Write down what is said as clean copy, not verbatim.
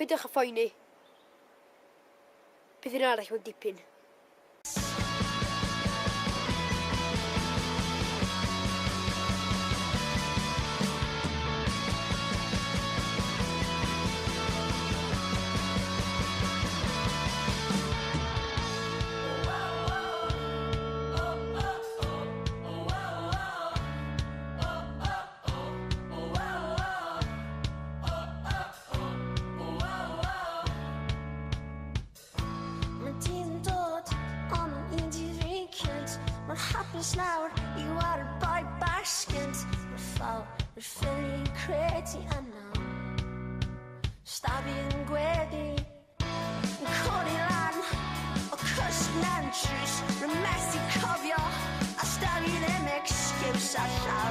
Pidwch â phoeni. Bydd un arall mewn dipyn. Hapus nawr I war y boi basgynt Mae'r ffal, mae'r ffynu credi yno Stafi yn gweddi Yn codi lan O cwsg na'n trws Rwy'n methu cofio A stafi ddim excuse a llaw